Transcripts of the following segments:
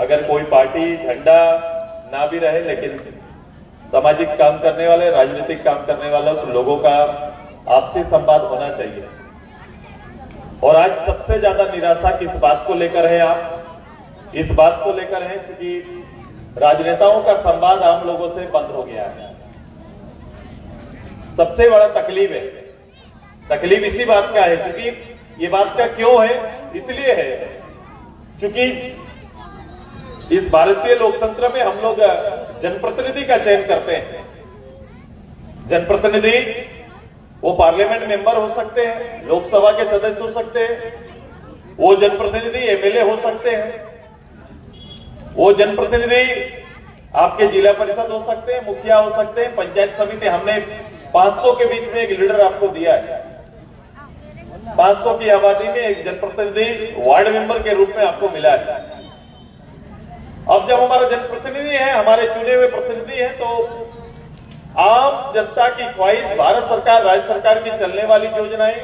अगर कोई पार्टी झंडा ना भी रहे, लेकिन सामाजिक काम करने वाले, राजनीतिक काम करने वाले लोगों का आपसी संवाद होना चाहिए। और आज सबसे ज्यादा निराशा किस बात को लेकर है? आप इस बात को लेकर है क्योंकि राजनेताओं का संवाद आम लोगों से बंद हो गया है। सबसे बड़ा तकलीफ है। तकलीफ इसी बात का है, क्योंकि ये बात का क्यों है? इसलिए है क्योंकि इस भारतीय लोकतंत्र में हम लोग जनप्रतिनिधि का चयन करते हैं। जनप्रतिनिधि वो पार्लियामेंट मेंबर हो सकते हैं, लोकसभा के सदस्य हो सकते हैं, वो जनप्रतिनिधि एमएलए हो सकते हैं, वो जनप्रतिनिधि आपके जिला परिषद हो सकते हैं, मुखिया हो सकते हैं, पंचायत समिति। हमने 500 के बीच में एक लीडर आपको दिया है। 500 की आबादी में एक जनप्रतिनिधि वार्ड मेंबर के रूप में आपको मिला है। अब जब हमारा जनप्रतिनिधि है, हमारे चुने हुए प्रतिनिधि हैं, तो आम जनता की ख्वाहिश, भारत सरकार, राज्य सरकार की चलने वाली योजनाएं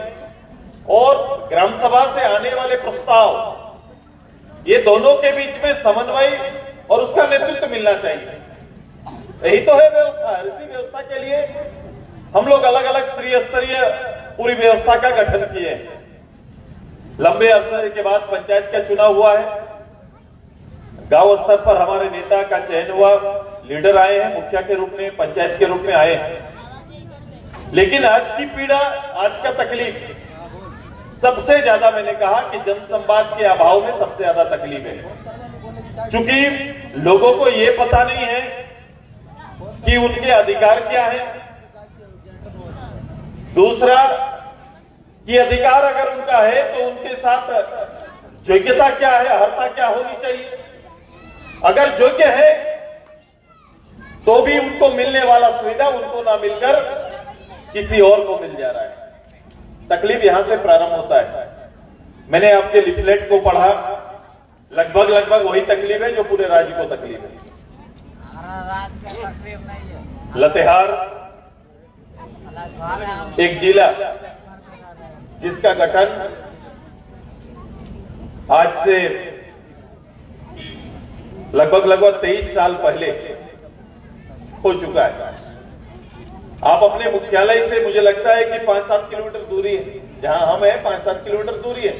और ग्राम सभा से आने वाले प्रस्ताव, ये दोनों के बीच में समन्वय और उसका नेतृत्व मिलना चाहिए। यही तो है व्यवस्था। इसी व्यवस्था के लिए हम लोग अलग अलग त्रिस्तरीय पूरी व्यवस्था का गठन किए। लंबे अरसे के बाद पंचायत का चुनाव हुआ है, गांव स्तर पर हमारे नेता का चयन हुआ, लीडर आए हैं, मुखिया के रूप में, पंचायत के रूप में आए हैं। लेकिन आज की पीड़ा, आज का तकलीफ सबसे ज्यादा, मैंने कहा कि जनसंवाद के अभाव में सबसे ज्यादा तकलीफ है। क्योंकि लोगों को यह पता नहीं है कि उनके अधिकार क्या है। दूसरा कि अधिकार अगर उनका है तो उनके साथ योग्यता क्या है, अर्हता क्या होनी चाहिए। अगर योग्य है तो भी उनको मिलने वाला सुविधा उनको ना मिलकर किसी और को मिल जा रहा है। तकलीफ यहां से प्रारंभ होता है। मैंने आपके लिफलेट को पढ़ा, लगभग वही तकलीफ है जो पूरे राज्य को तकलीफ है। लातेहार एक जिला जिसका गठन आज से लगभग 23 साल पहले हो चुका है। आप अपने मुख्यालय से, मुझे लगता है कि 5-7 किलोमीटर दूरी है, जहां हम हैं 5-7 किलोमीटर दूरी है।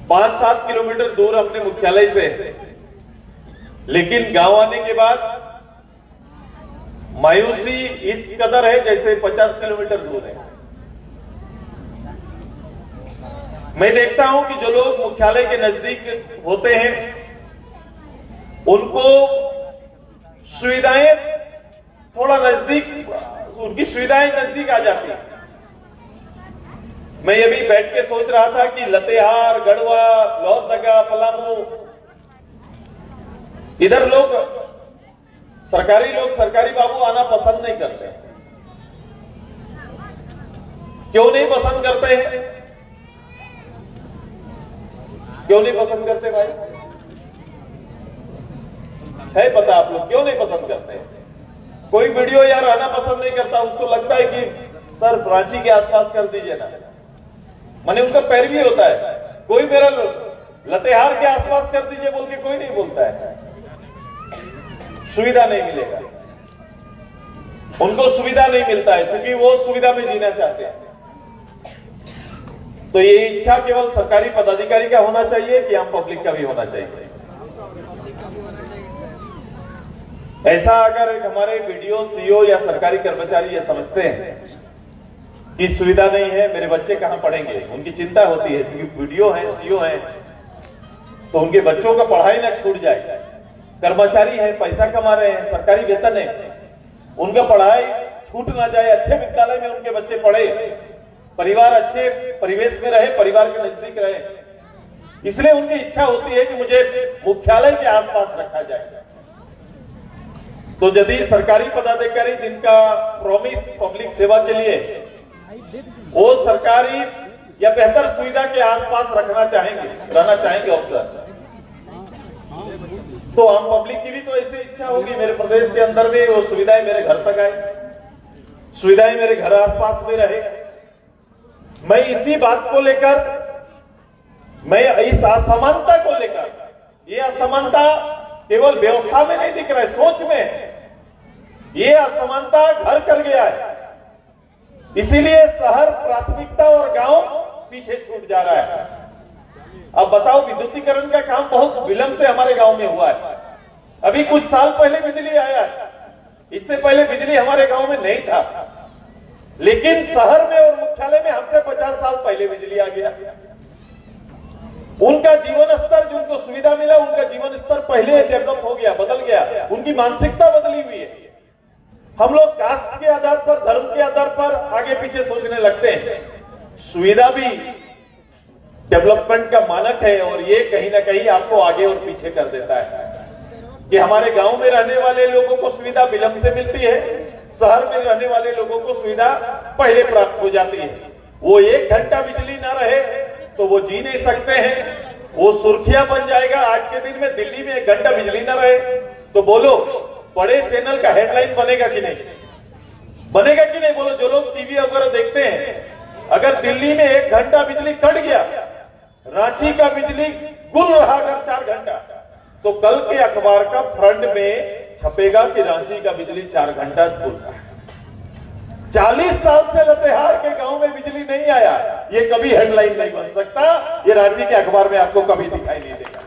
5-7 किलोमीटर दूर अपने मुख्यालय से, लेकिन गांव आने के बाद मायूसी इस कदर है जैसे 50 किलोमीटर दूर है। मैं देखता हूं कि जो लोग मुख्यालय के नजदीक होते हैं उनको सुविधाएं थोड़ा नजदीक, उनकी सुविधाएं नजदीक आ जाती हैं। मैं ये भी बैठ के सोच रहा था कि लातेहार, गढ़वा, लोहरदगा, पलामू, इधर लोग सरकारी बाबू आना पसंद नहीं करते। क्यों नहीं पसंद करते हैं? क्यों नहीं पसंद करते भाई? है पता आप लोग क्यों नहीं पसंद करते? कोई वीडियो यार आना पसंद नहीं करता, उसको लगता है कि सर रांची के आसपास कर दीजिए ना। माने उनका पैरवी होता है। कोई मेरा लातेहार के आसपास कर दीजिए बोल के कोई नहीं बोलता है। सुविधा नहीं मिलेगा, उनको सुविधा नहीं मिलता है क्योंकि वो सुविधा में जीना चाहते हैं। तो ये इच्छा केवल सरकारी पदाधिकारी का होना चाहिए कि आम पब्लिक का भी होना चाहिए? ऐसा अगर एक हमारे वीडियो, सीओ या सरकारी कर्मचारी ये समझते हैं कि सुविधा नहीं है, मेरे बच्चे कहां पढ़ेंगे, उनकी चिंता होती है क्योंकि वीडियो है, सीओ है, तो उनके बच्चों का पढ़ाई ना छूट जाए। कर्मचारी है, पैसा कमा रहे हैं, सरकारी वेतन है, उनका पढ़ाई छूट ना जाए, अच्छे विद्यालय में उनके बच्चे पढ़े, परिवार अच्छे परिवेश में रहे, परिवार के नजदीक रहे। इसलिए उनकी इच्छा होती है कि मुझे मुख्यालय के आसपास रखा जाए। तो यदि सरकारी पदाधिकारी जिनका प्रॉमिस पब्लिक सेवा के लिए, वो सरकारी या बेहतर सुविधा के आसपास रहना चाहेंगे अफसर, तो आम पब्लिक की भी तो ऐसी इच्छा होगी मेरे प्रदेश के अंदर में वो सुविधाएं मेरे घर तक आए, सुविधाएं मेरे घर आसपास में रहे। मैं इसी बात को लेकर, मैं इस असमानता को लेकर, ये असमानता केवल व्यवस्था में नहीं दिख रहा है, सोच में है। ये असमानता घर कर गया है, इसीलिए शहर प्राथमिकता और गांव पीछे छूट जा रहा है। अब बताओ, विद्युतीकरण का काम बहुत विलंब से हमारे गांव में हुआ है। अभी कुछ साल पहले बिजली आया है, इससे पहले बिजली हमारे गांव में नहीं था, लेकिन शहर में और मुख्यालय में हमसे 50 साल पहले बिजली आ गया। उनका जीवन स्तर, जिनको सुविधा मिला, उनका जीवन स्तर पहले डेवलप हो गया, बदल गया, उनकी मानसिकता बदली हुई है। हम लोग कास्ट के आधार पर, धर्म के आधार पर आगे पीछे सोचने लगते हैं। सुविधा भी डेवलपमेंट का मानक है और ये कहीं ना कहीं आपको आगे और पीछे कर देता है कि हमारे गांव में रहने वाले लोगों को सुविधा विलंब से मिलती है, शहर में रहने वाले लोगों को सुविधा पहले प्राप्त हो जाती है। वो 1 घंटा बिजली ना रहे तो वो जी नहीं सकते हैं, वो सुर्खियां बन जाएगा। आज के दिन में दिल्ली में 1 घंटा बिजली ना रहे तो बोलो बड़े चैनल का हेडलाइन बनेगा कि नहीं, बनेगा कि नहीं? बोलो, जो लोग टीवी वगैरह देखते हैं, अगर दिल्ली में 1 घंटा बिजली कट गया, रांची का बिजली गुल रहा अगर 4 घंटा, तो कल के अखबार का फ्रंट में छपेगा कि रांची का बिजली 4 घंटा गुल रहा है। 40 साल से लतेहार के गांव में बिजली नहीं आया, ये कभी हेडलाइन नहीं बन सकता, ये रांची के अखबार में आपको कभी दिखाई नहीं देगा,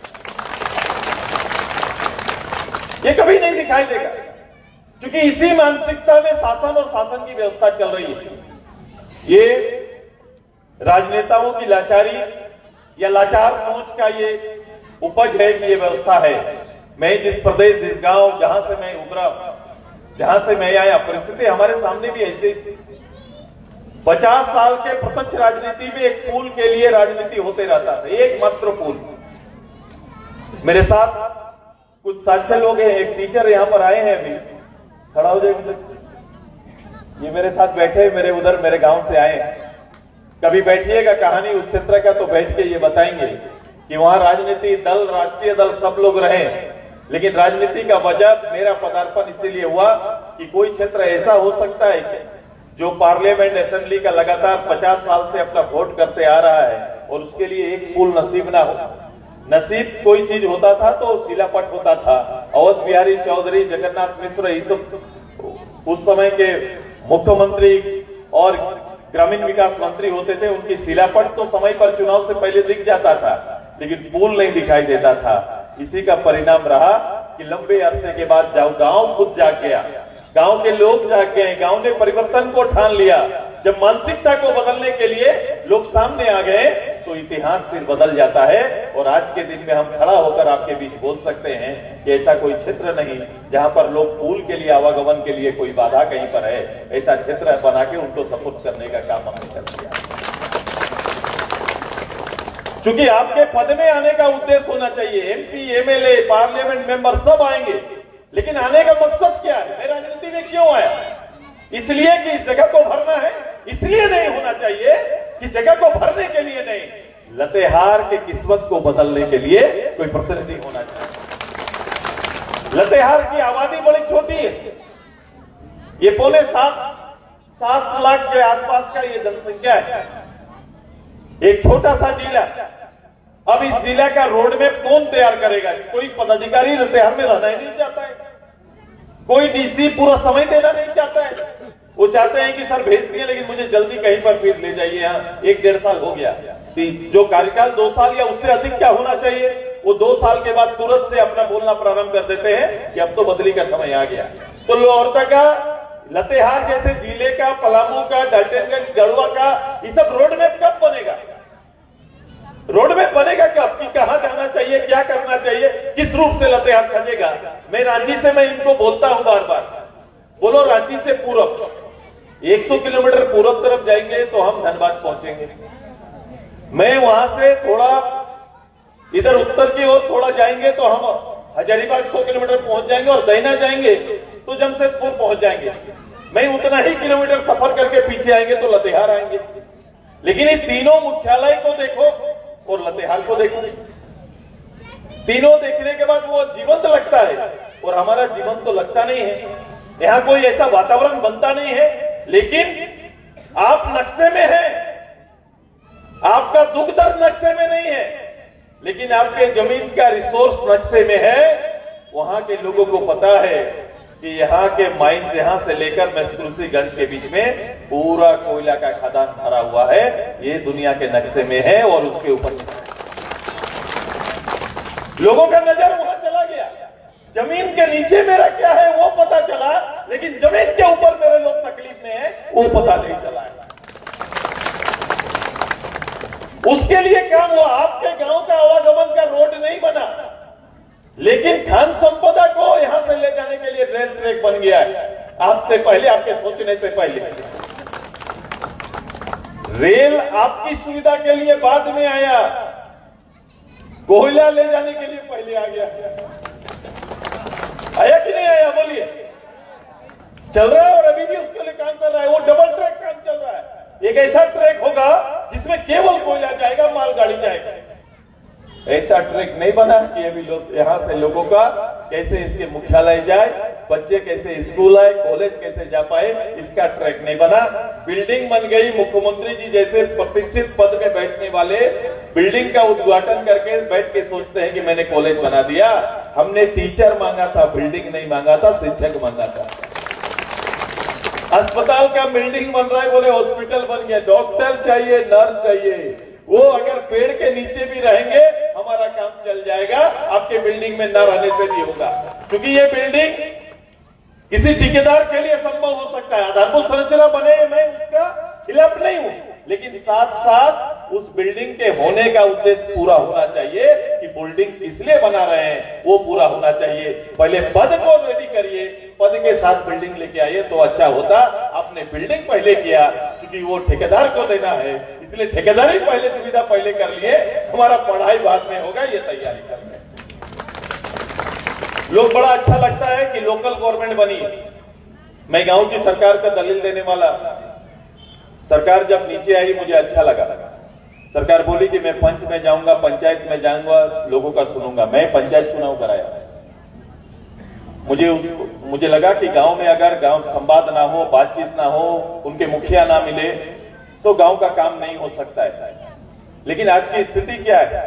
ये कभी नहीं दिखाई देगा, क्योंकि इसी मानसिकता में शासन और शासन की व्यवस्था चल रही है। ये राजनेताओं की लाचारी या लाचार सोच का ये उपज है कि ये व्यवस्था है। मैं जिस प्रदेश, जिस गांव, जहां से मैं उभरा, जहां से मैं आया, परिस्थिति हमारे सामने भी ऐसी थी। 50 साल के प्रत्यक्ष राजनीति में एक पुल के लिए राजनीति होते रहता था, एकमात्र पुल। मेरे साथ कुछ साक्षी लोग हैं, एक टीचर यहां पर आए हैं, अभी खड़ा हो जाए, ये मेरे साथ बैठे, मेरे उधर मेरे गांव से आए हैं। कभी बैठिएगा कहानी उस क्षेत्र का तो बैठ के ये बताएंगे कि वहां राजनीति दल, राष्ट्रीय दल सब लोग रहे, लेकिन राजनीति का वजह मेरा पदार्पण इसीलिए हुआ कि कोई क्षेत्र ऐसा हो सकता है कि जो पार्लियामेंट असेंबली का लगातार 50 साल से अपना वोट करते आ रहा है और उसके लिए एक पुल नसीब ना हो। नसीब कोई चीज होता था तो शिलापट होता था। अवध बिहारी चौधरी, जगन्नाथ मिश्र, ये सब उस समय के मुख्यमंत्री और ग्रामीण विकास मंत्री होते थे, उनकी शिलापट तो समय पर चुनाव से पहले दिख जाता था, लेकिन पुल नहीं दिखाई देता था। इसी का परिणाम रहा कि लंबे अरसे के बाद गांव खुद जाग गया, गांव के लोग जाग गए, गांव ने परिवर्तन को ठान लिया। जब मानसिकता को बदलने के लिए लोग सामने आ गए तो इतिहास फिर बदल जाता है। और आज के दिन में हम खड़ा होकर आपके बीच बोल सकते हैं कि ऐसा कोई क्षेत्र नहीं जहां पर लोग पुल के लिए, आवागमन के लिए कोई बाधा कहीं पर है, ऐसा क्षेत्र बना के उनको सपोर्ट करने का काम हमने कर दिया। क्योंकि आपके पद में आने का उद्देश्य होना चाहिए, एमपी, एमएलए, पार्लियामेंट मेंबर सब आएंगे, लेकिन आने का मकसद क्या है? मैं राजनीति में क्यों आया? इसलिए कि इस जगह को भरना है, इसलिए नहीं होना चाहिए कि जगह को भरने के लिए नहीं, लतेहार के किस्मत को बदलने के लिए कोई प्रतिनिधि होना चाहिए। लतेहार की आबादी बड़ी छोटी है, ये 6.75 लाख के आसपास का ये जनसंख्या है, एक छोटा सा जिला। अब इस जिला का रोड मैप कौन तैयार करेगा? कोई पदाधिकारी लतेहार में रहना ही नहीं चाहता है, कोई डीसी पूरा समय देना नहीं चाहता है। वो चाहते हैं कि सर भेज दिए, लेकिन मुझे जल्दी कहीं पर फिर ले जाइए। यहाँ 1-1.5 साल हो गया, जो कार्यकाल 2 साल या उससे अधिक क्या होना चाहिए, वो 2 साल के बाद तुरंत से अपना बोलना प्रारंभ कर देते हैं कि अब तो बदली का समय आ गया। तो लोहरदगा का, लतेहार जैसे जिले का, पलामू का, डाल्टनगंज, गढ़वा का, ये सब रोड मैप कब बनेगा? रोड मैप बनेगा कब कि कहां जाना चाहिए, क्या करना चाहिए, किस रूप से लतेहार सजेगा? मैं रांची से मैं इनको बोलता हूं बार बार, बोलो रांची से पूरब 100 किलोमीटर पूरब तरफ जाएंगे तो हम धनबाद पहुंचेंगे। मैं वहां से थोड़ा इधर उत्तर की ओर थोड़ा जाएंगे तो हम हजारीबाग 100 किलोमीटर पहुंच जाएंगे, और दैना जाएंगे तो जमशेदपुर पहुंच जाएंगे। मैं उतना ही किलोमीटर सफर करके पीछे आएंगे तो लतेहार आएंगे। लेकिन ये तीनों मुख्यालय को देखो और लतेहार को देखो, तीनों देखने के बाद वो जीवंत लगता है, और हमारा जीवन तो लगता नहीं है। यहां कोई ऐसा वातावरण बनता नहीं है, लेकिन आप नक्शे में हैं, आपका दुख दर्द नक्शे में नहीं है, लेकिन आपके जमीन का रिसोर्स नक्शे में है। वहां के लोगों को पता है कि यहाँ के माइंस यहां से लेकर तुलसीगंज के बीच में पूरा कोयला का खदान भरा हुआ है। ये दुनिया के नक्शे में है और उसके ऊपर लोगों का नजर वहां चला गया। जमीन के नीचे मेरा क्या है वो पता चला, लेकिन जमीन के ऊपर मेरे लोग तकलीफ में है वो पता नहीं चला। उसके लिए काम हुआ। आपके गांव का आवागमन का रोड नहीं बना, लेकिन खान संपदा को यहां से ले जाने के लिए रेल ट्रैक बन गया है। आपसे पहले, आपके सोचने से पहले रेल आपकी सुविधा के लिए बाद में आया, कोयला ले जाने के लिए पहले आ गया। आया कि नहीं आया? बोलिए। चल रहा है और अभी भी उसके लिए काम कर रहा है। वो डबल ट्रैक काम चल रहा है। एक ऐसा ट्रैक होगा जिसमें केवल कोयला जाएगा, मालगाड़ी जाएगा। ऐसा ट्रैक नहीं बना कि अभी लोग यहां से लोगों का कैसे इसके मुख्यालय जाए, बच्चे कैसे स्कूल आए, कॉलेज कैसे जा पाए, इसका ट्रैक नहीं बना। बिल्डिंग बन गई। मुख्यमंत्री जी जैसे प्रतिष्ठित पद में बैठने वाले बिल्डिंग का उद्घाटन करके बैठ के सोचते हैं कि मैंने कॉलेज बना दिया। हमने टीचर मांगा था, बिल्डिंग नहीं मांगा था, शिक्षक मांगा था। अस्पताल का बिल्डिंग बन रहा है, बोले हॉस्पिटल बन गया। डॉक्टर चाहिए, नर्स चाहिए। वो अगर पेड़ के नीचे भी रहेंगे हमारा काम चल जाएगा, आपके बिल्डिंग में न रहने से भी होगा। क्योंकि ये बिल्डिंग किसी ठेकेदार के लिए संभव हो सकता है। आधारभूत संरचना बने, मैं उसका खिलाफ नहीं हूं, लेकिन साथ साथ उस बिल्डिंग के होने का उद्देश्य पूरा होना चाहिए कि बिल्डिंग किस लिए बना रहे हैं वो पूरा होना चाहिए। पहले पद को रेडी करिए, पद के साथ बिल्डिंग लेके आइए तो अच्छा होता। आपने बिल्डिंग पहले किया क्योंकि वो ठेकेदार को देना है, इसलिए ठेकेदारी पहले, सुविधा पहले कर लिए। हमारा पढ़ाई बाद में होगा, ये तैयारी कर रहे हैं लोग। बड़ा अच्छा लगता है कि लोकल गवर्नमेंट बनी। मैं गांव की सरकार का दलील देने वाला। सरकार जब नीचे आई मुझे अच्छा लगा। सरकार बोली कि मैं पंच में जाऊंगा, पंचायत में जाऊंगा, लोगों का सुनूंगा। मैं पंचायत चुनाव कराया। मुझे लगा कि गांव में अगर गांव संवाद ना हो, बातचीत ना हो, उनके मुखिया ना मिले तो गांव का काम नहीं हो सकता है। लेकिन आज की स्थिति क्या है?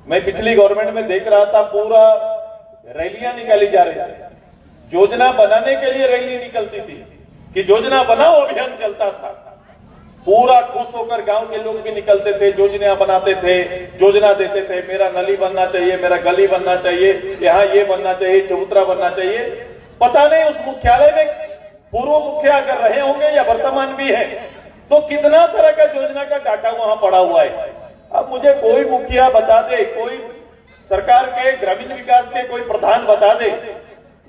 मैं पिछली गवर्नमेंट में देख रहा था, पूरा रैलियां निकाली जा रही थी। योजना बनाने के लिए रैली निकलती थी कि योजना बनाओ, अभियान चलता था। पूरा खुश होकर गांव के लोग भी निकलते थे, योजना बनाते थे, योजना देते थे। मेरा नली बनना चाहिए, मेरा गली बनना चाहिए, यहाँ ये बनना चाहिए, चबूतरा बनना चाहिए। पता नहीं उस मुख्यालय में पूर्व मुखिया अगर रहे होंगे या वर्तमान भी है तो कितना तरह का योजना का डाटा वहां पड़ा हुआ है। अब मुझे कोई मुखिया बता दे, कोई सरकार के ग्रामीण विकास के कोई प्रधान बता दे,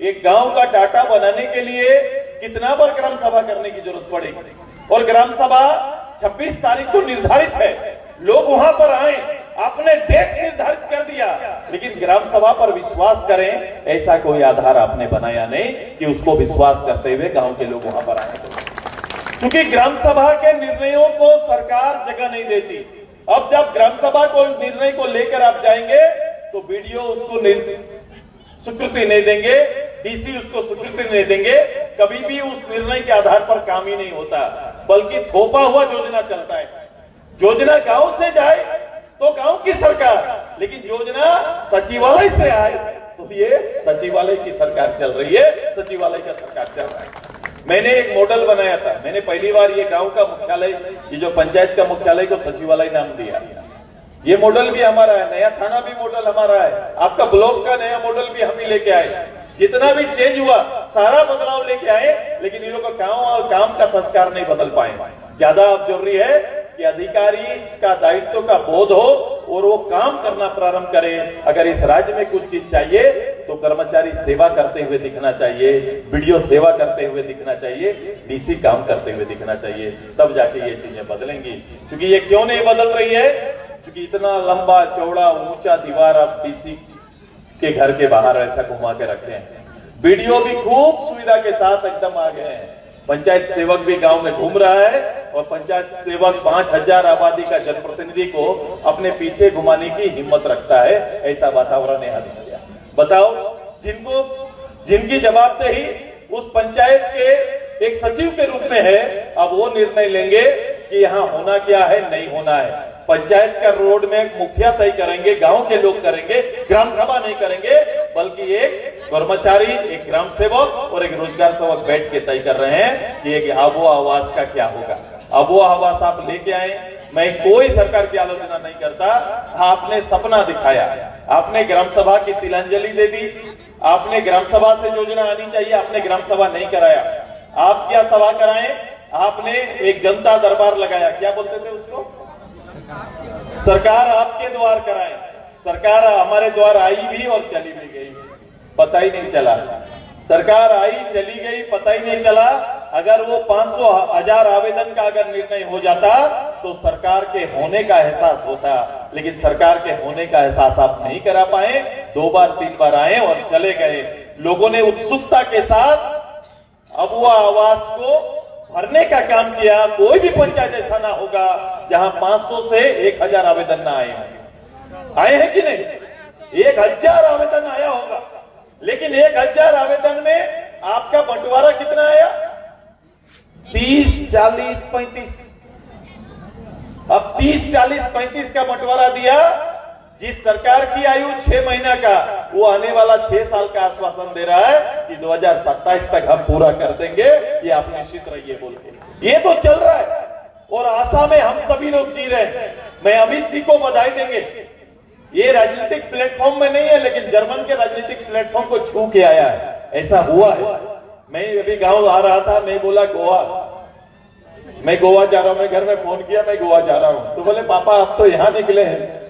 एक गांव का डाटा बनाने के लिए कितना बार ग्राम सभा करने की जरूरत पड़ेगी। और ग्राम सभा 26 तारीख को निर्धारित है, लोग वहां पर आए, आपने डेट निर्धारित कर दिया, लेकिन ग्राम सभा पर विश्वास करें ऐसा कोई आधार आपने बनाया नहीं कि उसको विश्वास करते हुए गांव के लोग वहां पर आए। क्योंकि ग्राम सभा के निर्णयों को सरकार जगह नहीं देती। अब जब ग्राम सभा को निर्णय को लेकर आप जाएंगे तो बीडीओ उसको स्वीकृति नहीं देंगे, डीसी उसको स्वीकृति नहीं देंगे। कभी भी उस निर्णय के आधार पर काम ही नहीं होता, बल्कि थोपा हुआ योजना चलता है। योजना गांव से जाए तो गांव की सरकार, लेकिन योजना सचिवालय से आए तो ये सचिवालय की सरकार चल रही है, सचिवालय का सरकार चल रहा है। मैंने एक मॉडल बनाया था। मैंने पहली बार ये गांव का मुख्यालय, ये जो पंचायत का मुख्यालय को सचिवालय नाम दिया। ये मॉडल भी हमारा है, नया थाना भी मॉडल हमारा है, आपका ब्लॉक का नया मॉडल भी हम ही लेके आए। जितना भी चेंज हुआ सारा बदलाव लेके आए, लेकिन इन लोगों का काम का संस्कार नहीं बदल पाए। ज्यादा अब जरूरी है कि अधिकारी का दायित्व का बोध हो और वो काम करना प्रारंभ करे। अगर इस राज्य में कुछ चीज चाहिए तो कर्मचारी सेवा करते हुए दिखना चाहिए, बीडीओ सेवा करते हुए दिखना चाहिए, डीसी काम करते हुए दिखना चाहिए, तब जाके ये चीजें बदलेंगी। क्योंकि ये क्यों नहीं बदल रही है? क्योंकि इतना लंबा चौड़ा ऊंचा दीवार आप डीसी के घर के बाहर ऐसा घुमा के रखे हैं। बीडीओ भी खूब सुविधा के साथ एकदम आ गए हैं। पंचायत सेवक भी गांव में घूम रहा है और पंचायत सेवक 5000 आबादी का जनप्रतिनिधि को अपने पीछे घुमाने की हिम्मत रखता है। ऐसा वातावरण यहाँ दिख गया। बताओ, जिनकी जवाबदेही उस पंचायत के एक सचिव के रूप में है, अब वो निर्णय लेंगे कि यहाँ होना क्या है, नहीं होना है। पंचायत का रोड में मुखिया तय करेंगे, गांव के लोग करेंगे, ग्राम सभा नहीं करेंगे, बल्कि एक कर्मचारी, एक ग्राम सेवक और एक रोजगार सेवक बैठ के तय कर रहे हैं कि एक आबो आवास का क्या होगा। आबो आवास आप लेके आए, मैं कोई सरकार की आलोचना नहीं करता, आपने सपना दिखाया, आपने ग्राम सभा की तिलांजलि दे दी, आपने ग्राम सभा से योजना आनी चाहिए, आपने ग्राम सभा नहीं कराया। आप क्या सभा कराएं, आपने एक जनता दरबार लगाया, क्या बोलते थे उसको, सरकार आपके द्वार कराए। सरकार हमारे द्वार आई भी और चली भी गई, पता ही नहीं चला। सरकार आई चली गई, पता ही नहीं चला। अगर वो 500,000 आवेदन का अगर निर्णय हो जाता तो सरकार के होने का एहसास होता, लेकिन सरकार के होने का एहसास आप नहीं करा पाए। 2 बार 3 बार आए और चले गए। लोगों ने उत्सुकता के साथ अबुआ आवास को भरने का काम किया। कोई भी पंचायत ऐसा ना होगा जहां 500 से 1000 आवेदन ना आए हैं कि नहीं? 1000 आवेदन आया होगा, लेकिन 1000 आवेदन में आपका बंटवारा कितना आया? 30, 40, 35। अब 30, 40, 35 का बंटवारा दिया। जिस सरकार की आयु 6 महीना का, वो आने वाला 6 साल का आश्वासन दे रहा है कि 2027 तक हम पूरा कर देंगे, ये आप निश्चित रहिए बोल के। ये तो चल रहा है और आशा में हम सभी लोग जी रहे हैं। मैं अमित जी को बधाई देंगे। ये राजनीतिक प्लेटफॉर्म में नहीं है, लेकिन जर्मन के राजनीतिक प्लेटफॉर्म को छू के आया है, ऐसा हुआ है। मैं अभी गांव आ रहा था, मैं बोला गोवा, मैं गोवा जा रहा हूं। मैं घर में फोन किया, मैं गोवा जा रहा हूं। तो बोले पापा आप तो यहां निकले हैं।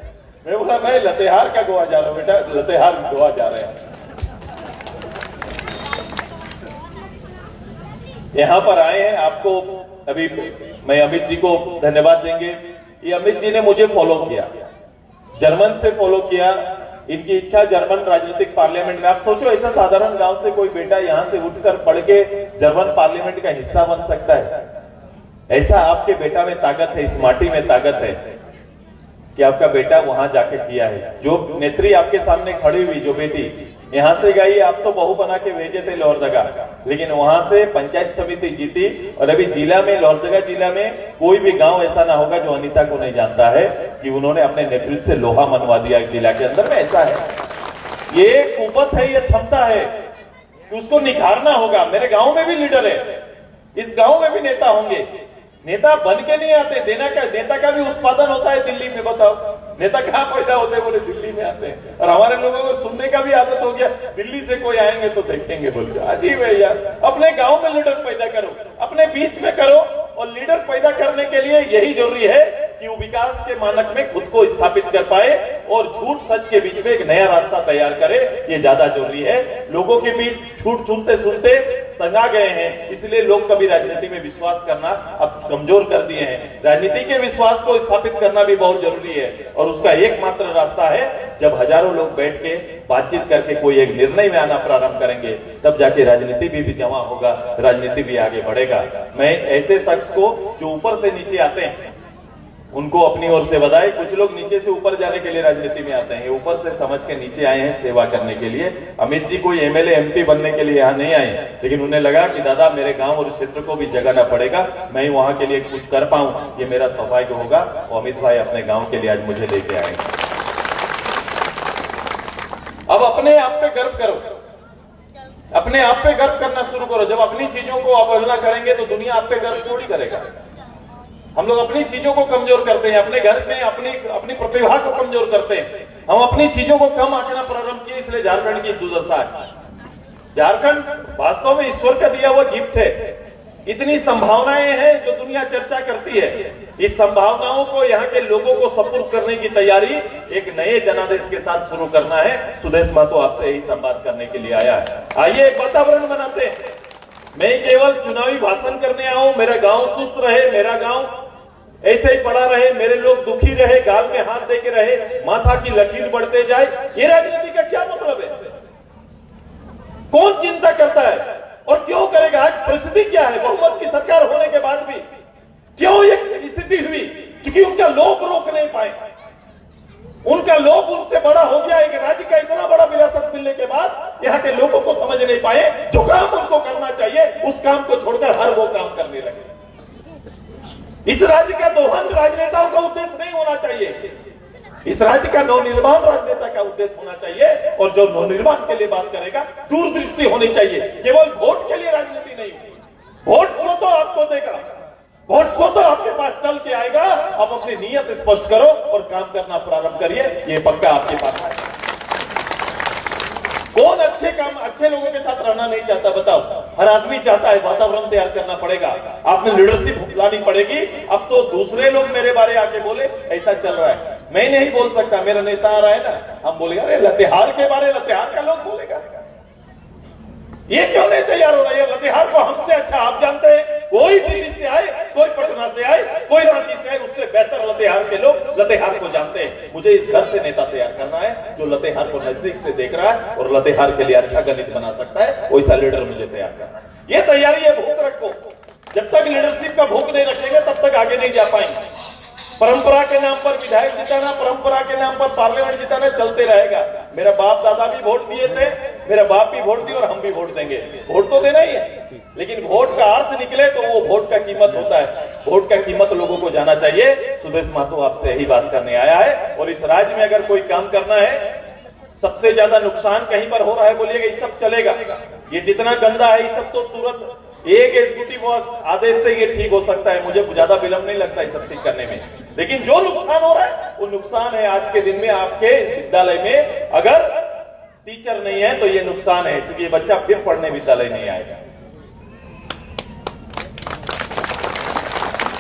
मैं बोला मैं लतेहार का गोवा जा रहा हूं। बेटा लतेहार गोवा जा रहे हैं। यहां पर आए हैं, आपको अभी मैं अमित जी को धन्यवाद देंगे। ये अमित जी ने मुझे फॉलो किया, जर्मन से फॉलो किया। इनकी इच्छा जर्मन राजनीतिक पार्लियामेंट में। आप सोचो ऐसा साधारण गांव से कोई बेटा यहां से उठकर पढ़ के जर्मन पार्लियामेंट का हिस्सा बन सकता है। ऐसा आपके बेटा में ताकत है, इस माटी में ताकत है कि आपका बेटा वहां जाके किया है। जो नेत्री आपके सामने खड़ी हुई, जो बेटी यहां से गई, आप तो बहू बना के भेजे थे लोहरदगा, लेकिन वहां से पंचायत समिति जीती। और अभी जिला में, लोहरदगा जिला में कोई भी गांव ऐसा ना होगा जो अनीता को नहीं जानता है कि उन्होंने अपने नेतृत्व से लोहा मनवा दिया जिला के अंदर में। ऐसा है, ये कुवत है, ये क्षमता है कि उसको निखारना होगा। मेरे गांव में भी लीडर है, इस गांव में भी नेता होंगे। नेता बन के नहीं आते, नेता का भी उत्पादन होता है दिल्ली में। बताओ नेता कहां पैदा होते हैं? बोले दिल्ली में आते हैं। और हमारे लोगों को सुनने का भी आदत हो गया, दिल्ली से कोई आएंगे तो देखेंगे बोल के। अजीब है यार। अपने गांव में लीडर पैदा करो, अपने बीच में करो। और लीडर पैदा करने के लिए यही जरूरी है कि वो विकास के मानक में खुद को स्थापित कर पाए और झूठ सच के बीच में एक नया रास्ता तैयार करे। ये ज्यादा जरूरी है। लोगों के बीच झूठ सुनते सुनते तंगा गए हैं, इसलिए लोग कभी राजनीति में विश्वास करना अब कमजोर कर दिए हैं। राजनीति के विश्वास को स्थापित करना भी बहुत जरूरी है और उसका एकमात्र रास्ता है जब हजारों लोग बैठ के बातचीत करके कोई एक निर्णय में आना प्रारंभ करेंगे, तब जाके राजनीति भी जमा होगा, राजनीति भी आगे बढ़ेगा। मैं ऐसे शख्स को जो ऊपर से नीचे आते हैं उनको अपनी ओर से बधाई। कुछ लोग नीचे से ऊपर जाने के लिए राजनीति में आते हैं, ऊपर से समझ के नीचे आए हैं सेवा करने के लिए। अमित जी कोई एमएलए एमपी बनने के लिए यहाँ नहीं आए, लेकिन उन्हें लगा कि दादा मेरे गांव और क्षेत्र को भी जगाना पड़ेगा, मैं वहां के लिए कुछ कर पाऊं, ये मेरा सौभाग्य होगा। और अमित भाई अपने गांव के लिए आज मुझे लेके आएंगे। अब अपने आप पे गर्व करो, अपने आप पे गर्व करना शुरू करो। जब अपनी चीजों को अवहेलना करेंगे तो दुनिया आप पे गर्व थोड़ी करेगा। हम लोग अपनी चीजों को कमजोर करते हैं, अपने घर में अपनी प्रतिभा को कमजोर करते हैं। हम अपनी चीजों को कम आंकना प्रारंभ किए, इसलिए झारखंड की दुर्दशा है। झारखंड वास्तव में ईश्वर का दिया हुआ गिफ्ट है। इतनी संभावनाएं हैं जो दुनिया चर्चा करती है। इस संभावनाओं को यहाँ के लोगों को सपुर्द करने की तैयारी एक नए जनादेश के साथ शुरू करना है। सुदेश महतो आपसे यही संवाद करने के लिए आया है। आइए एक वातावरण बनाते हैं। मैं केवल चुनावी भाषण करने आऊं, मेरा गांव सुस्त रहे, मेरा गांव ऐसे ही पड़ा रहे, मेरे लोग दुखी रहे, गाल में हाथ दे के रहे, माथा की लकीर बढ़ते जाए, ये राजनीति का क्या मतलब है? कौन चिंता करता है और क्यों करेगा? आज परिस्थिति क्या है? बहुमत की सरकार होने के बाद भी क्यों ये स्थिति हुई? क्योंकि उनका लोभ रोक नहीं पाए। उनका लोभ उनसे बड़ा हो गया। एक राज्य का इतना बड़ा विरासत मिलने के बाद यहाँ के लोगों को समझ नहीं पाए। जो काम उनको करना चाहिए उस काम को छोड़कर हर वो काम करने लगे। इस राज्य का दोहन राजनेताओं का उद्देश्य नहीं होना चाहिए। इस राज्य का नवनिर्माण राजनेता का उद्देश्य होना चाहिए और जो नवनिर्माण के लिए बात करेगा दूरदृष्टि होनी चाहिए। केवल वोट के लिए राजनीति नहीं, वोट को तो आपको देगा, वोट को तो आपके पास चल के आएगा। आप अपनी नीयत स्पष्ट करो और काम करना प्रारंभ करिए, ये पक्का आपके पास है। कौन अच्छे लोगों के साथ रहना नहीं चाहता बताओ? हर आदमी चाहता है। वातावरण तैयार करना पड़ेगा, आप में लीडरशिप लानी पड़ेगी। अब तो दूसरे लोग मेरे बारे आके बोले ऐसा चल रहा है, मैं नहीं बोल सकता, मेरा नेता आ रहा है ना, हम बोलेगा अरे लतेहार के बारे, लतेहार का लोग बोलेगा। ये क्यों नहीं तैयार हो रहा है? लतेहार को हमसे अच्छा आप जानते हैं। कोई दिल्ली से आए, कोई पटना से आए, कोई रांची से आए, उससे बेहतर लतेहार के लोग लतेहार को जानते हैं। मुझे इस घर से नेता तैयार करना है जो लतेहार को नजदीक से देख रहा है और लतेहार के लिए अच्छा गणित बना सकता है, वैसा लीडर मुझे तैयार करना है। ये तैयारी है, भूख रखो। जब तक लीडरशिप का भूख नहीं रखेंगे तब तक आगे नहीं जा पाएंगे। परंपरा के नाम पर विधायक जिताना, परंपरा के नाम पर पार्लियामेंट जिताना चलते रहेगा। मेरा बाप दादा भी वोट दिए थे, मेरा बाप भी वोट दिए और हम भी वोट देंगे। वोट तो देना ही है, लेकिन वोट का अर्थ निकले तो वो वोट का कीमत होता है। वोट का कीमत लोगों को जाना चाहिए। सुदेश महतो आपसे यही बात करने आया है। और इस राज्य में अगर कोई काम करना है, सबसे ज्यादा नुकसान कहीं पर हो रहा है बोलिएगा, ये सब चलेगा। ये जितना गंदा है ये सब तो तुरंत एक एग्जीक्यूटिव आदेश से ये ठीक हो सकता है। मुझे ज्यादा विलंब नहीं लगता है सब ठीक करने में। लेकिन जो नुकसान हो रहा है वो नुकसान है आज के दिन में। आपके विद्यालय में अगर टीचर नहीं है तो ये नुकसान है, क्योंकि ये बच्चा फिर पढ़ने विद्यालय नहीं आएगा।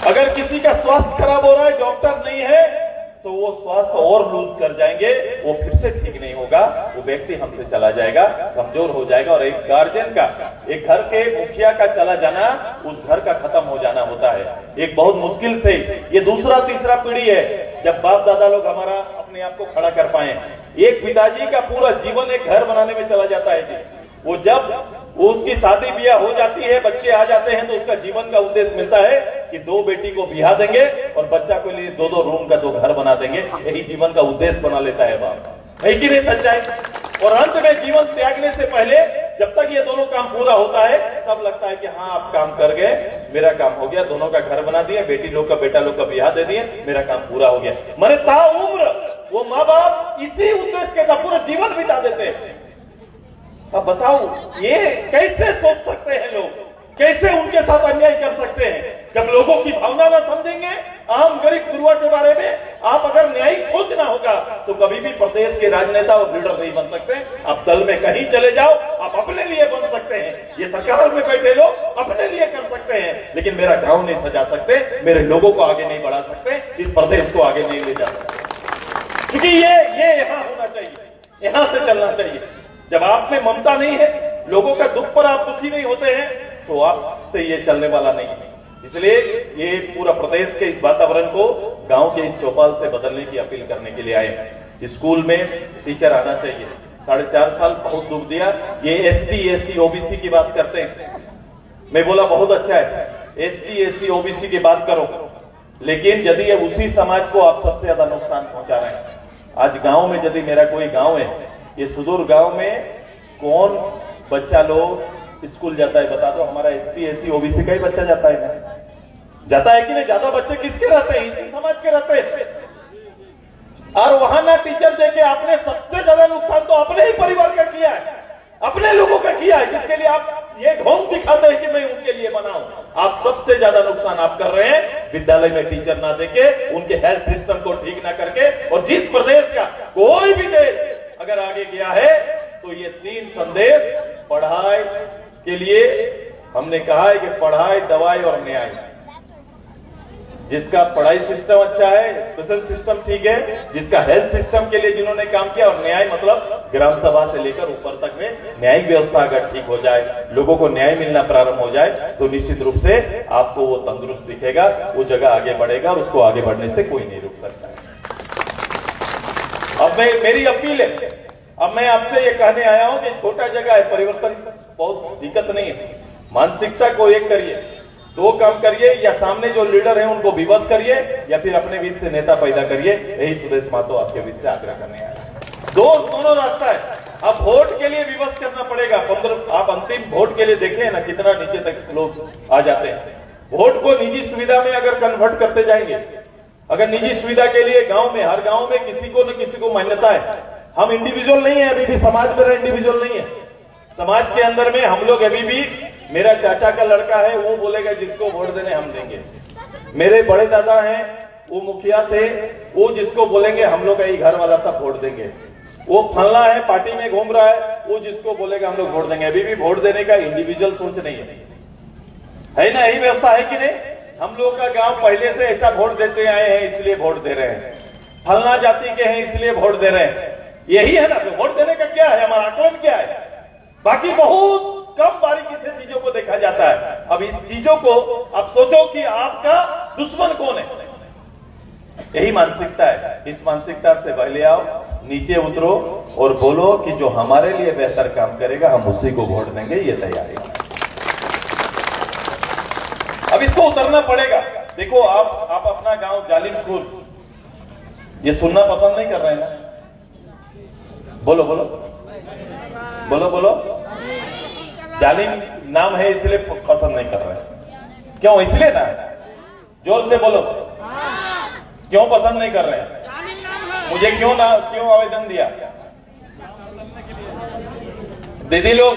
अगर किसी का स्वास्थ्य खराब हो रहा है, डॉक्टर नहीं है, तो वो स्वास्थ्य और लूज कर जाएंगे, वो फिर से ठीक नहीं होगा, वो व्यक्ति हमसे चला जाएगा, कमजोर हो जाएगा। और एक गार्जियन का, एक घर के मुखिया का चला जाना उस घर का खत्म हो जाना होता है। एक बहुत मुश्किल से ये दूसरा तीसरा पीढ़ी है जब बाप दादा लोग हमारा अपने आप को खड़ा कर पाए। एक पिताजी का पूरा जीवन एक घर बनाने में चला जाता है जी। वो जब उसकी शादी ब्याह हो जाती है, बच्चे आ जाते हैं, तो उसका जीवन का उद्देश्य मिलता है कि 2 बेटी को ब्याह देंगे और बच्चा को लिए 2-2 रूम का 2 घर बना देंगे। यही जीवन का उद्देश्य बना लेता है बाप, है कि नहीं सच्चाई? और अंत में जीवन त्यागने से पहले जब तक ये दोनों काम पूरा होता है तब लगता है कि हाँ आप काम कर गए, मेरा काम हो गया, दोनों का घर बना दिया, बेटी लोग का बेटा लोग का ब्याह दे दिए, मेरा काम पूरा हो गया। मरे ताउम्र वो माँ बाप इसी उद्देश्य के साथ पूरा जीवन बिता देते हैं। अब बताओ ये कैसे सोच सकते हैं लोग, कैसे उनके साथ अन्याय कर सकते हैं? जब लोगों की भावना ना समझेंगे, आम गरीब गुरुआ के बारे में आप अगर न्यायिक सोचना होगा तो कभी भी प्रदेश के राजनेता और लीडर नहीं बन सकते। आप दल में कहीं चले जाओ, आप अपने लिए बन सकते हैं। ये सरकार में बैठे लोग अपने लिए कर सकते हैं, लेकिन मेरा गांव नहीं सजा सकते, मेरे लोगों को आगे नहीं बढ़ा सकते, इस प्रदेश को आगे नहीं ले जा सकते। क्योंकि ये यहां होना चाहिए, यहां से चलना चाहिए। जब आप में ममता नहीं है, लोगों का दुख पर आप दुखी नहीं होते हैं, तो आपसे ये चलने वाला नहीं है। इसलिए ये पूरा प्रदेश के इस वातावरण को गांव के इस चौपाल से बदलने की अपील करने के लिए आए हैं। स्कूल में टीचर आना चाहिए। 4.5 साल बहुत दुख दिया। ये ST SC OBC की बात करते हैं, मैं बोला बहुत अच्छा है, ST SC OBC की बात करो, लेकिन यदि ये उसी समाज को आप सबसे ज्यादा नुकसान पहुंचा रहे हैं। आज गांव में यदि मेरा कोई गांव है, ये सुदूर गांव में कौन बच्चा लोग स्कूल जाता है बता दो? हमारा ST SC OBC का ही बच्चा जाता है ना? जाता है कि नहीं? ज्यादा बच्चे किसके रहते हैं? इसी समाज के रहते हैं। और वहां ना टीचर देके आपने सबसे ज्यादा नुकसान तो अपने ही परिवार का किया है, अपने लोगों का किया है, जिसके लिए आप ये ढोंग दिखाते हैं कि मैं उनके लिए बनाऊं। आप सबसे ज्यादा नुकसान आप कर रहे हैं विद्यालय में टीचर ना देके, उनके हेल्थ सिस्टम को ठीक ना करके। और जिस प्रदेश का कोई भी देश अगर आगे गया है तो ये 3 संदेश पढ़ाई के लिए हमने कहा है कि पढ़ाई, दवाई और न्याय। जिसका पढ़ाई सिस्टम अच्छा है, सोशल सिस्टम ठीक है, जिसका हेल्थ सिस्टम के लिए जिन्होंने काम किया, और न्याय मतलब ग्राम सभा से लेकर ऊपर तक में न्यायिक व्यवस्था अगर ठीक हो जाए, लोगों को न्याय मिलना प्रारंभ हो जाए, तो निश्चित रूप से आपको वो तंदुरुस्त दिखेगा, वो जगह आगे बढ़ेगा और उसको आगे बढ़ने से कोई नहीं रोक सकता है। अब मेरी अपील है, अब मैं आपसे ये कहने आया हूं कि छोटा जगह है, परिवर्तन बहुत दिक्कत नहीं है। मानसिकता को एक करिए, 2 काम करिए, या सामने जो लीडर हैं उनको विवश करिए, या फिर अपने बीच से नेता पैदा करिए। यही सुदेश महतो आपके बीच से आग्रह करने आया है। दोनों रास्ता है। अब वोट के लिए विवश करना पड़ेगा। आप अंतिम वोट के लिए देखें ना कितना नीचे तक लोग आ जाते हैं। वोट को निजी सुविधा में अगर कन्वर्ट करते जाएंगे अगर निजी सुविधा के लिए गांव में, हर गांव में किसी को न किसी को मान्यता है। हम इंडिविजुअल नहीं है, अभी भी समाज में इंडिविजुअल नहीं है। समाज के अंदर में हम लोग अभी भी, मेरा चाचा का लड़का है, वो बोलेगा जिसको वोट देने हम देंगे। मेरे बड़े दादा हैं, वो मुखिया थे, वो जिसको बोलेंगे हम लोग यही घर वाला सब वोट देंगे। वो फलना है, पार्टी में घूम रहा है, वो जिसको बोलेगा हम लोग वोट देंगे। अभी भी वोट देने का इंडिविजुअल सोच नहीं है ना? यही व्यवस्था है कि नहीं? हम लोग का गांव पहले से ऐसा वोट देते आए हैं इसलिए वोट दे रहे हैं, फलना जाति के हैं इसलिए वोट दे रहे हैं, यही है ना? तो वोट देने का क्या है, हमारा आकलन क्या है? बाकी बहुत कम बारीकी से चीजों को देखा जाता है। अब इस चीजों को आप सोचो कि आपका दुश्मन कौन है, यही मानसिकता है। इस मानसिकता से पहले आओ, नीचे उतरो और बोलो कि जो हमारे लिए बेहतर काम करेगा हम उसी को वोट देंगे, ये तैयारी। अब इसको उतरना पड़ेगा। देखो आप अपना गांव जालिमपुर ये सुनना पसंद नहीं कर रहे हैं ना? बोलो बोलो बोलो बोलो। जालिम नाम है इसलिए पसंद नहीं कर रहे हैं। क्यों? इसलिए ना, जोर से बोलो, क्यों पसंद नहीं कर रहे हैं? मुझे क्यों आवेदन दिया? दीदी लोग,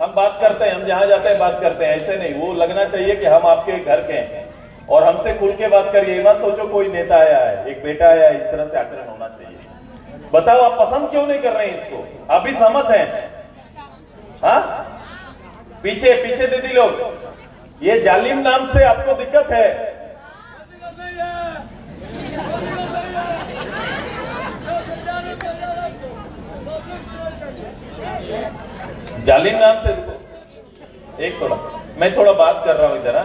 हम बात करते हैं, हम जहां जाते हैं बात करते हैं, ऐसे नहीं। वो लगना चाहिए कि हम आपके घर के हैं और हमसे खुल के बात करिए। मत सोचो कोई नेता आया है, एक बेटा आया, इस तरह से आचरण होना चाहिए। बताओ आप पसंद क्यों नहीं कर रहे हैं इसको? आप भी सहमत हैं? हाँ, पीछे पीछे दीदी लोग, ये जालिम नाम से आपको दिक्कत है? जालिम नाम से एक थोड़ा, मैं थोड़ा बात कर रहा हूं इधर।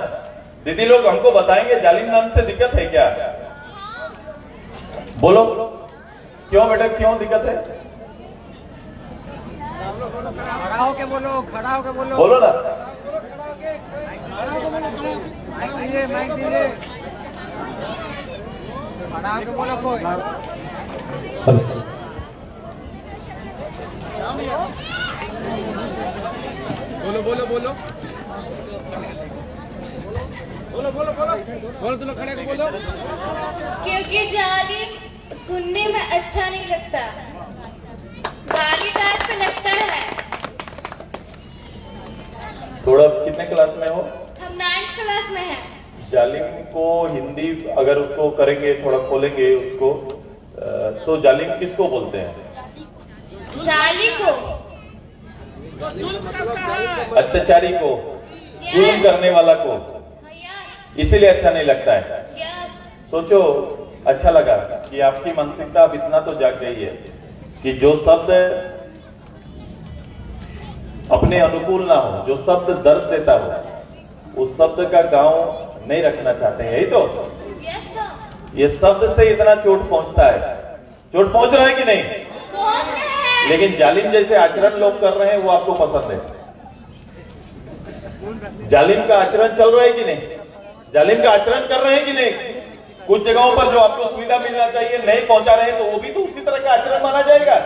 दीदी लोग हमको बताएंगे जालिम नाम से दिक्कत है क्या? बोलो क्यों बेटा, क्यों दिक्कत है? खड़ा होके बोलो, खड़ा होके बोलो, बोलो ना। खड़ा होके बोलो, माइक दीजिए, माइक दीजिए, खड़ा होके बोलो कोई। बोलो बोलो बोलो बोलो बोलो बोलो बोलो, तुम लोग खड़े होके बोलो। क्योंकि जालिम सुनने में अच्छा नहीं लगता, गाली टाइप पे लगता है। थोड़ा कितने क्लास में हो? हम 9th क्लास में हैं। जालिम को हिंदी अगर उसको करेंगे, थोड़ा खोलेंगे उसको, तो जालिम किसको बोलते हैं? जाली को, अत्याचारी को, जुल्म करने वाला को, इसीलिए अच्छा नहीं लगता है। सोचो, अच्छा लगा कि आपकी मानसिकता अब इतना तो जाग गई है कि जो शब्द अपने अनुकूल ना हो, जो शब्द दर्द देता हो, उस शब्द का गांव नहीं रखना चाहते हैं। यही तो, ये शब्द से इतना चोट पहुंचता है। चोट पहुंच रहा है कि नहीं? लेकिन जालिम जैसे आचरण लोग कर रहे हैं वो आपको पसंद है? जालिम का आचरण चल रहा है कि नहीं? जालिम का आचरण कर रहे हैं कि नहीं? कुछ जगहों पर जो आपको सुविधा मिलना चाहिए नहीं पहुंचा रहे हैं, तो वो भी तो उसी तरह का आचरण माना जाएगा।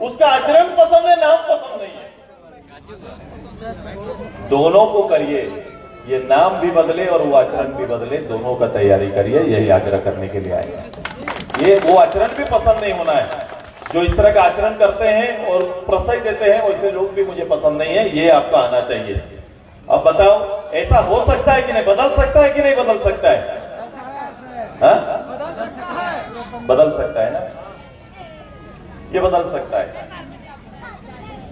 उसका आचरण पसंद है, नाम पसंद नहीं है। दोनों को करिए, ये नाम भी बदले और वो आचरण भी बदले, दोनों का तैयारी करिए। यही आग्रह करने के लिए आए। ये वो आचरण भी पसंद नहीं होना है जो इस तरह का आचरण करते हैं और प्रश्रय देते हैं, वैसे लोग भी मुझे पसंद नहीं है। ये आपका आना चाहिए। अब बताओ, ऐसा हो सकता है कि नहीं? बदल सकता है कि नहीं बदल सकता है? हाँ? बदल सकता है ना? ये बदल सकता है।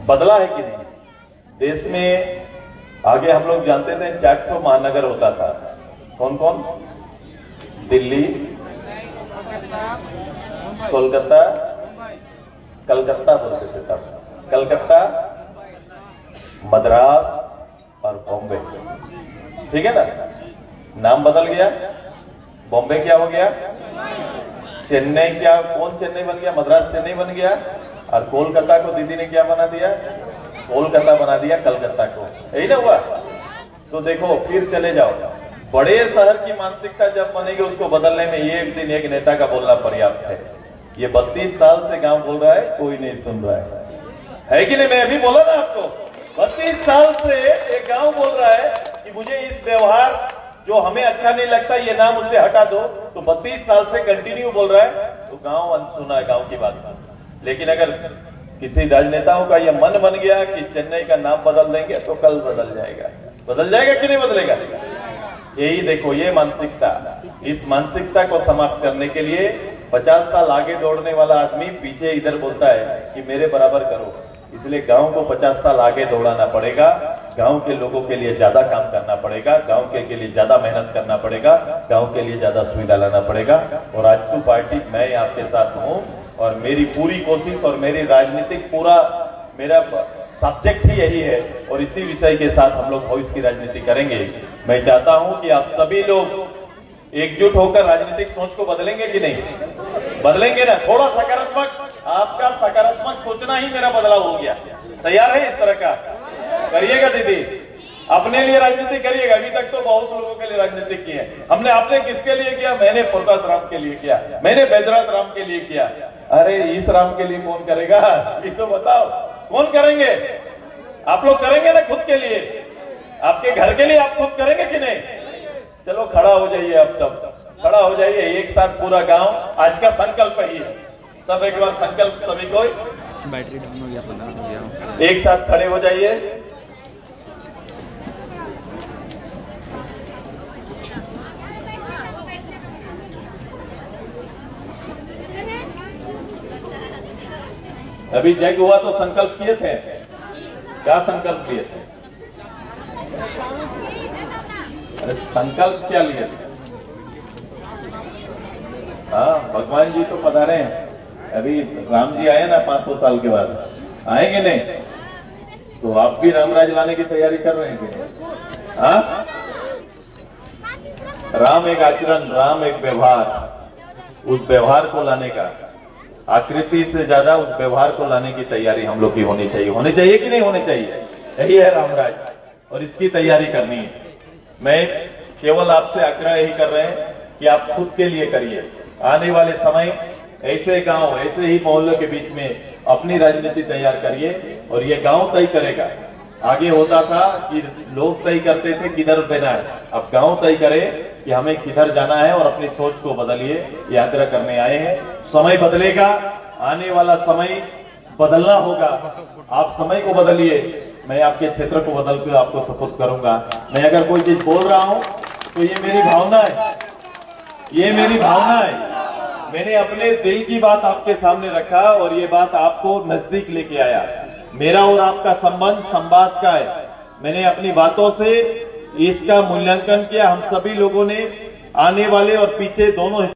बदला है कि नहीं? देश में आगे हम लोग जानते थे 4 महानगर होता था। कौन कौन? दिल्ली, कोलकाता, कलकत्ता बोलते थे तब, कलकत्ता, मद्रास और बॉम्बे। ठीक है ना? नाम बदल गया। बॉम्बे क्या हो गया? चेन्नई। क्या, कौन चेन्नई बन गया? मद्रास चेन्नई बन गया। और कोलकाता को दीदी ने क्या बना दिया? कोलकाता बना दिया कलकत्ता को। यही ना हुआ? तो देखो, फिर चले जाओ। बड़े शहर की मानसिकता जब बनेगी, उसको बदलने में ये एक दिन एक नेता का बोलना पर्याप्त है। ये 32 साल से गांव बोल रहा है, कोई नहीं सुन रहा है कि नहीं? मैं अभी बोला ना आपको, 32 साल से एक गांव बोल रहा है कि मुझे इस व्यवहार जो हमें अच्छा नहीं लगता, ये नाम उससे हटा दो। तो 32 साल से कंटिन्यू बोल रहा है, तो गांव अनसुना है गांव की बात। लेकिन अगर किसी राजनेताओं का यह मन बन गया कि चेन्नई का नाम बदल देंगे तो कल बदल जाएगा कि नहीं बदलेगा? यही देखो, ये मानसिकता, इस मानसिकता को समाप्त करने के लिए 50 साल आगे दौड़ने वाला आदमी पीछे इधर बोलता है कि मेरे बराबर करो। इसलिए गांव को 50 साल आगे दौड़ाना पड़ेगा, गांव के लोगों के लिए ज्यादा काम करना पड़ेगा, गांव के लिए ज्यादा मेहनत करना पड़ेगा, गांव के लिए ज्यादा सुविधा लाना पड़ेगा। और आजसू पार्टी, मैं आपके साथ हूं और मेरी पूरी कोशिश और मेरी राजनीतिक पूरा मेरा सब्जेक्ट ही यही है और इसी विषय के साथ हम लोग भविष्य की राजनीति करेंगे। मैं चाहता हूं कि आप सभी लोग एकजुट होकर राजनीतिक सोच को बदलेंगे कि नहीं? बदलेंगे ना? थोड़ा सकारात्मक, आपका सकारात्मक सोचना ही मेरा बदलाव हो गया। तैयार है इस तरह का? करिएगा दीदी, अपने लिए राजनीति करिएगा। अभी तक तो बहुत लोगों के लिए राजनीति की है हमने। आपने किसके लिए किया? मैंने प्रकाश राम के लिए किया, मैंने बैजनाथ राम के लिए किया। अरे इस राम के लिए कौन करेगा? ये तो बताओ, कौन करेंगे? आप लोग करेंगे ना खुद के लिए? आपके घर के लिए आप खुद करेंगे कि नहीं? चलो खड़ा हो जाइए, अब तब खड़ा हो जाइए एक साथ पूरा गांव। आज का संकल्प ही है, सब एक बार संकल्प सभी को बैटरी डाउन हो गया, प्रधान हो गया। एक साथ खड़े हो जाइए। अभी जग हुआ तो संकल्प किए थे, क्या संकल्प लिए थे? अरे संकल्प क्या लिए थे? हाँ, भगवान जी तो पधारे हैं। अभी राम जी आए ना 500 साल के बाद, आएंगे नहीं? तो आप भी रामराज लाने की तैयारी कर रहे हैं कि? हाँ, राम एक आचरण, राम एक व्यवहार, उस व्यवहार को लाने का, आकृति से ज्यादा उस व्यवहार को लाने की तैयारी हम लोग की होनी चाहिए कि नहीं होनी चाहिए? यही है रामराज और इसकी तैयारी करनी है। मैं केवल आपसे आग्रह यही कर रहे हैं कि आप खुद के लिए करिए। आने वाले समय ऐसे गांव, ऐसे ही मोहल्लों के बीच में अपनी राजनीति तैयार करिए और ये गांव तय करेगा। आगे होता था कि लोग तय करते थे किधर देना है, अब गांव तय करे कि हमें किधर जाना है और अपनी सोच को बदलिए। ये आग्रह करने आए हैं। समय बदलेगा, आने वाला समय बदलना होगा। आप समय को बदलिए, मैं आपके क्षेत्र को बदल कर आपको सपोर्ट करूंगा। मैं अगर कोई चीज बोल रहा हूं तो ये मेरी भावना है, ये मेरी भावना है। मैंने अपने दिल की बात आपके सामने रखा और ये बात आपको नजदीक लेके आया। मेरा और आपका संबंध संवाद का है। मैंने अपनी बातों से इसका मूल्यांकन किया। हम सभी लोगों ने आने वाले और पीछे दोनों